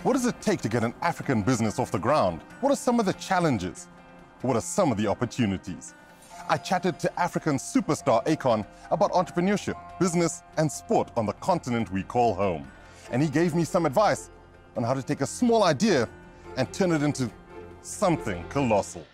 What does it take to get an African business off the ground? What are some of the challenges? What are some of the opportunities? I chatted to African superstar Akon about entrepreneurship, business, and sport on the continent we call home. And he gave me some advice on how to take a small idea and turn it into something colossal.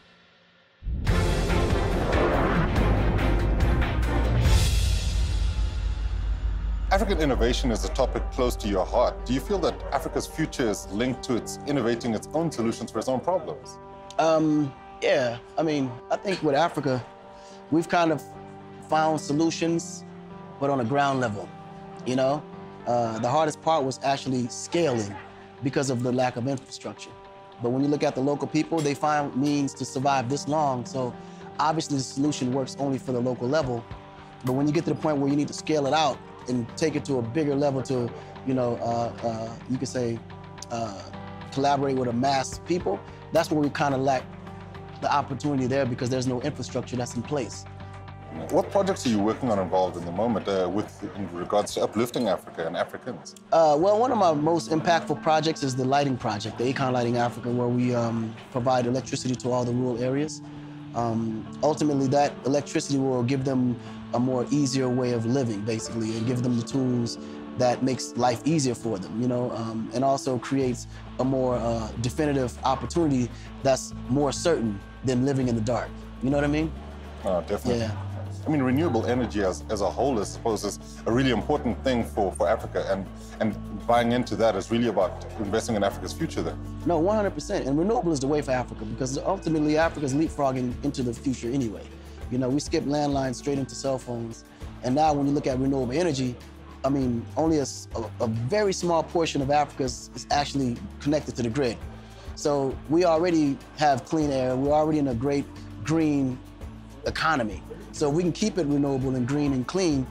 African innovation is a topic close to your heart. Do you feel that Africa's future is linked to its innovating its own solutions for its own problems? Yeah, I think with Africa, we've kind of found solutions, but on a ground level, you know? The hardest part was actually scaling because of the lack of infrastructure. But when you look at the local people, they find means to survive this long. So obviously the solution works only for the local level. But when you get to the point where you need to scale it out and take it to a bigger level to, you could say, collaborate with a mass people, that's where we kind of lack the opportunity there because there's no infrastructure that's in place. What projects are you working on involved in the moment in regards to uplifting Africa and Africans? Well, one of my most impactful projects is the lighting project, the Akon Lighting Africa, where we provide electricity to all the rural areas. Ultimately, that electricity will give them a more easier way of living, basically, and give them the tools that makes life easier for them, and also creates a more definitive opportunity that's more certain than living in the dark. You know what I mean? Oh, definitely. Yeah. Renewable energy as a whole, I suppose, is a really important thing for Africa, and buying into that is really about investing in Africa's future then. No, 100%, and renewable is the way for Africa because ultimately Africa's leapfrogging into the future anyway. We skip landlines straight into cell phones, and now when you look at renewable energy, only a very small portion of Africa is actually connected to the grid. So we already have clean air, we're already in a great green economy. So if we can keep it renewable and green and clean,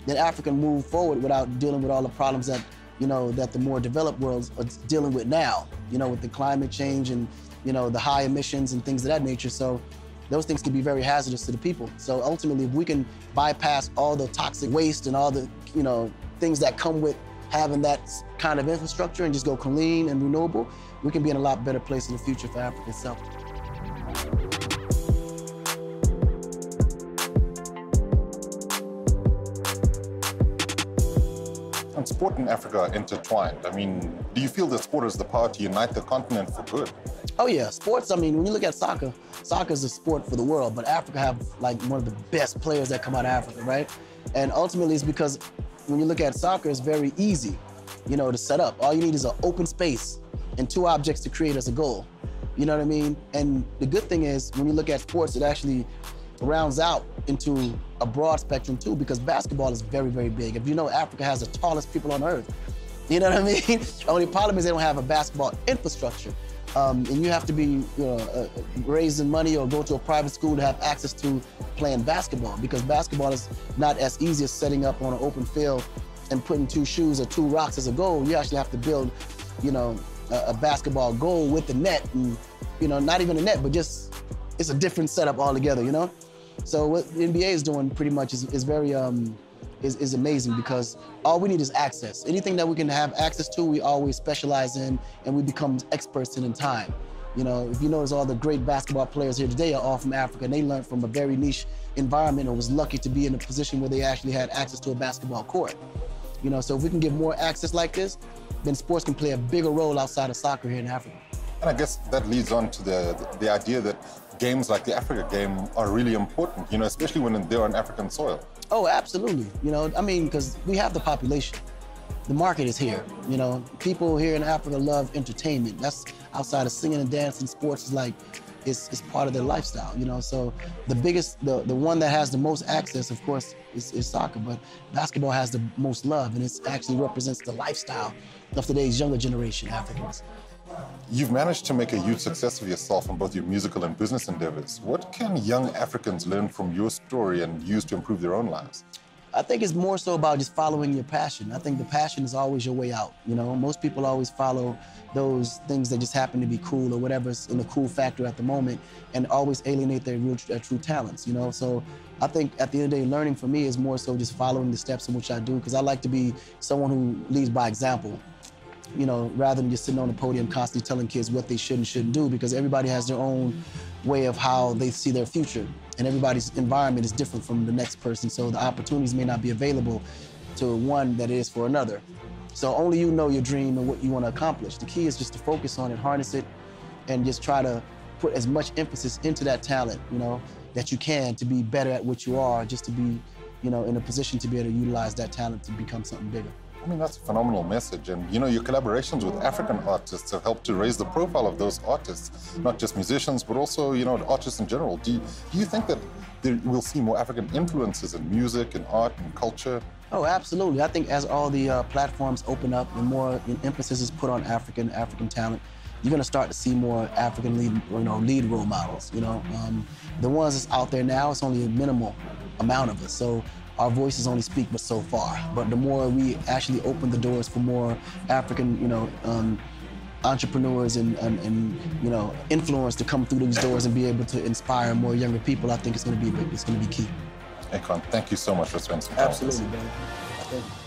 then Africa can move forward without dealing with all the problems that, that the more developed worlds are dealing with now, with the climate change and, the high emissions and things of that nature. So those things can be very hazardous to the people. So ultimately, if we can bypass all the toxic waste and all the, things that come with having that kind of infrastructure and just go clean and renewable, we can be in a lot better place in the future for Africa itself. And sport and Africa are intertwined. Do you feel that sport has the power to unite the continent for good? Oh yeah, sports, when you look at soccer, soccer is a sport for the world, but Africa have like one of the best players that come out of Africa, right? And ultimately it's because when you look at soccer, it's very easy, to set up. All you need is an open space and two objects to create as a goal. You know what I mean? And the good thing is when you look at sports, it actually rounds out into a broad spectrum too, because basketball is very, very big. If you know, Africa has the tallest people on earth. You know what I mean? Only problem is they don't have a basketball infrastructure. And you have to be raising money or go to a private school to have access to playing basketball, because basketball is not as easy as setting up on an open field and putting two shoes or two rocks as a goal. You actually have to build, a basketball goal with the net, and not even a net, but just it's a different setup altogether, So what the NBA is doing pretty much is very is amazing, because all we need is access. Anything that we can have access to, we always specialize in, and we become experts in time. If you notice, all the great basketball players here today are all from Africa, and they learned from a very niche environment and was lucky to be in a position where they actually had access to a basketball court. So if we can give more access like this, then sports can play a bigger role outside of soccer here in Africa. And I guess that leads on to the idea that games like the Africa game are really important, especially when they're on African soil. Oh, absolutely. Because we have the population. The market is here. People here in Africa love entertainment. That's outside of singing and dancing. Sports is like, it's part of their lifestyle, So the one that has the most access, of course, is soccer, but basketball has the most love, and it actually represents the lifestyle of today's younger generation, Africans. You've managed to make a huge success of yourself in both your musical and business endeavors. What can young Africans learn from your story and use to improve their own lives? I think it's more so about just following your passion. I think the passion is always your way out. Most people always follow those things that just happen to be cool or whatever's in the cool factor at the moment, and always alienate their true talents, So I think at the end of the day, learning for me is more so just following the steps in which I do, because I like to be someone who leads by example. you know, rather than just sitting on the podium constantly telling kids what they should and shouldn't do, because everybody has their own way of how they see their future. And everybody's environment is different from the next person, so the opportunities may not be available to one that it is for another. So only you know your dream and what you want to accomplish. The key is just to focus on it, harness it, and just try to put as much emphasis into that talent, you know, that you can to be better at what you are, just to be, you know, in a position to be able to utilize that talent to become something bigger. I mean, that's a phenomenal message. And, you know, your collaborations with African artists have helped to raise the profile of those artists, not just musicians, but also, you know, artists in general. Do you think that we'll see more African influences in music and art and culture? Oh, absolutely. I think as all the platforms open up and more emphasis is put on African talent, you're going to start to see more African lead role models. You know, the ones that's out there now, it's only a minimal amount of us. So our voices only speak but so far. But the more we actually open the doors for more African, you know, entrepreneurs and you know, influence to come through these doors and be able to inspire more younger people, I think it's going to be key. Akon, thank you so much for spending some time with us. Absolutely, man. Thank you.